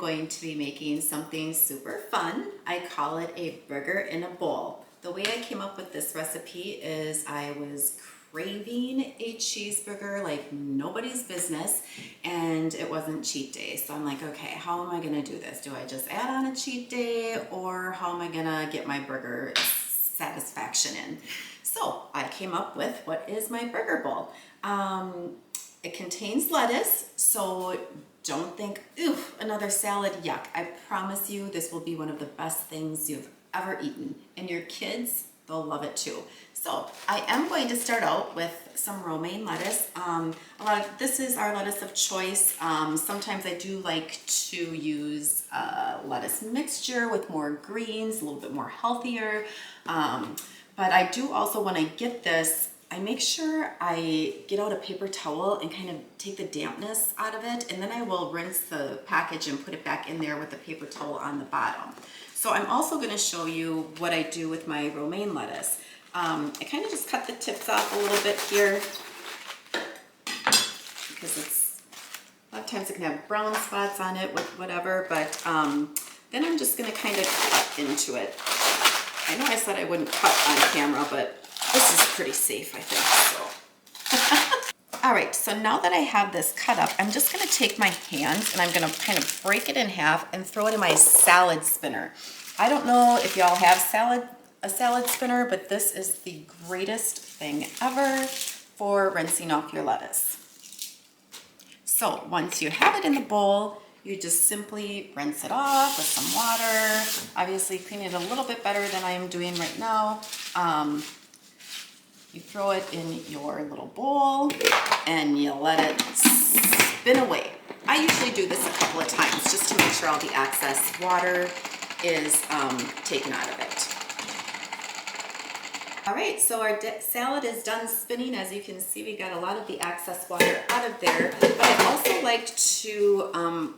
going to be making something super fun. I call it a burger in a bowl. The way I came up with this recipe is I was craving a cheeseburger like nobody's business, and it wasn't cheat day. So I'm like, okay, how am I gonna do this? Do I just add on a cheat day, or how am I gonna get my burger satisfaction in? So I came up with what is my burger bowl. It contains lettuce, so don't think, ooh, another salad, yuck. I promise you this will be one of the best things you've ever eaten. And your kids, they'll love it too. So I am going to start out with some romaine lettuce. This is our lettuce of choice. Sometimes I do like to use lettuce mixture with more greens, a little bit more healthier. But I do also, when I get this, I make sure I get out a paper towel and kind of take the dampness out of it, and then I will rinse the package and put it back in there with the paper towel on the bottom. So I'm also going to show you what I do with my romaine lettuce. I kind of just cut the tips off a little bit here because a lot of times it can have brown spots on it with whatever, but then I'm just going to kind of cut into it. I know I said I wouldn't cut on camera, but this is pretty safe, I think, so. All right, so now that I have this cut up, I'm just gonna take my hand and I'm gonna kind of break it in half and throw it in my salad spinner. I don't know if y'all have a salad spinner, but this is the greatest thing ever for rinsing off your lettuce. So once you have it in the bowl, you just simply rinse it off with some water. Obviously clean it a little bit better than I am doing right now. You throw it in your little bowl and you let it spin away. I usually do this a couple of times just to make sure all the excess water is taken out of it. All right, so our salad is done spinning. As you can see, we got a lot of the excess water out of there, but I also like to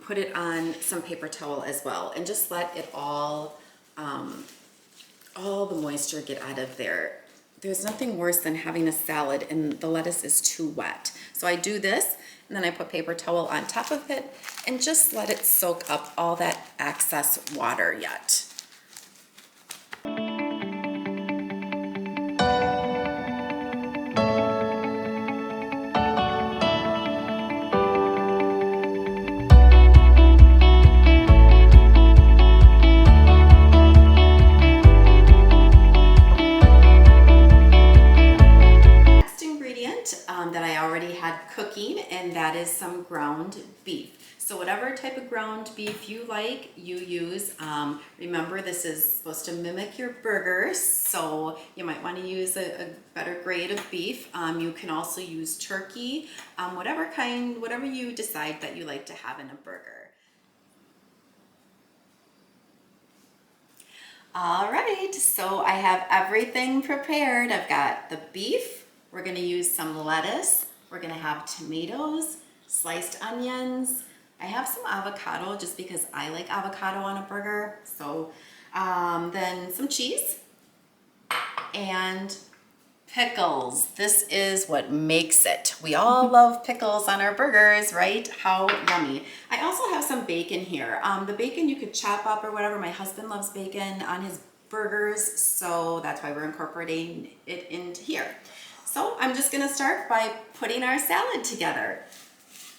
put it on some paper towel as well and just let it all the moisture get out of there. There's nothing worse than having a salad and the lettuce is too wet. So I do this, and then I put paper towel on top of it and just let it soak up all that excess water yet. That I already had cooking, and that is some ground beef. So whatever type of ground beef you like, you use. Remember, this is supposed to mimic your burgers, so you might want to use a better grade of beef. You can also use turkey, whatever you decide that you like to have in a burger. All right, so I have everything prepared. I've got the beef. We're going to use some lettuce. We're going to have tomatoes, sliced onions. I have some avocado just because I like avocado on a burger. So then some cheese and pickles. This is what makes it. We all love pickles on our burgers, right? How yummy. I also have some bacon here. The bacon you could chop up or whatever. My husband loves bacon on his burgers, so that's why we're incorporating it into here. So I'm just gonna start by putting our salad together,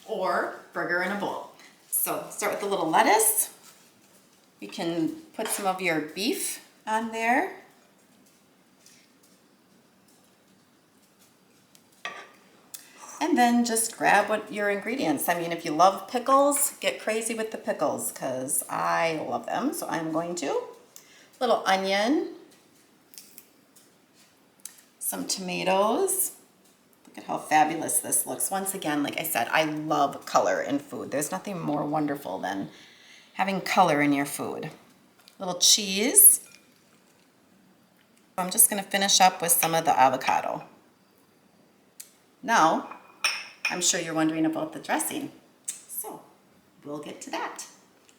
or burger in a bowl. So start with a little lettuce. You can put some of your beef on there. And then just grab what your ingredients. I mean, if you love pickles, get crazy with the pickles because I love them. So I'm going to. Little onion. Some tomatoes. Look at how fabulous this looks. Once again, like I said, I love color in food. There's nothing more wonderful than having color in your food. Little cheese. I'm just going to finish up with some of the avocado. Now, I'm sure you're wondering about the dressing. So we'll get to that.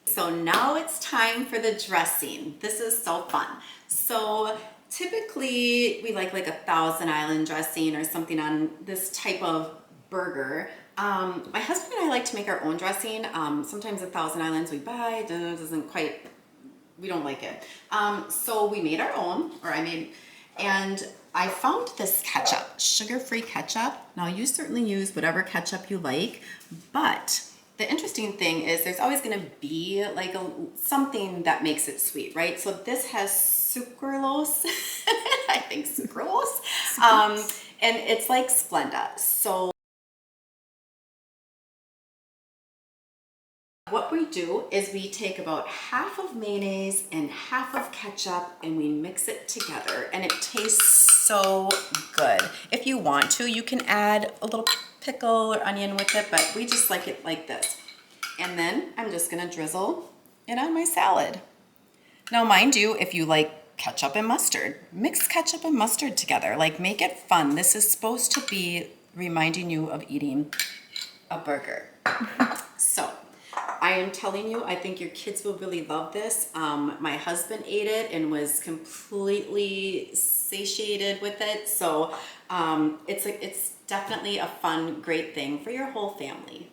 So now it's time for the dressing. This is so fun. So typically we like a Thousand Island dressing or something on this type of burger. My husband and I like to make our own dressing. Sometimes the Thousand Islands we buy doesn't quite, we don't like it. So we made our own, or I made, and I found this ketchup, sugar-free ketchup. Now you certainly use whatever ketchup you like, but the interesting thing is there's always gonna be like something that makes it sweet, right? So this has sucralose, I think sucralose, and it's like Splenda. So what we do is we take about half of mayonnaise and half of ketchup and we mix it together, and it tastes so good. If you want to, you can add a little pickle or onion with it, but we just like it like this. And then I'm just gonna drizzle it on my salad. Now, mind you, if you like ketchup and mustard, mix ketchup and mustard together. Like, make it fun. This is supposed to be reminding you of eating a burger. So I am telling you, I think your kids will really love this. My husband ate it and was completely satiated with it. So it's definitely a fun, great thing for your whole family.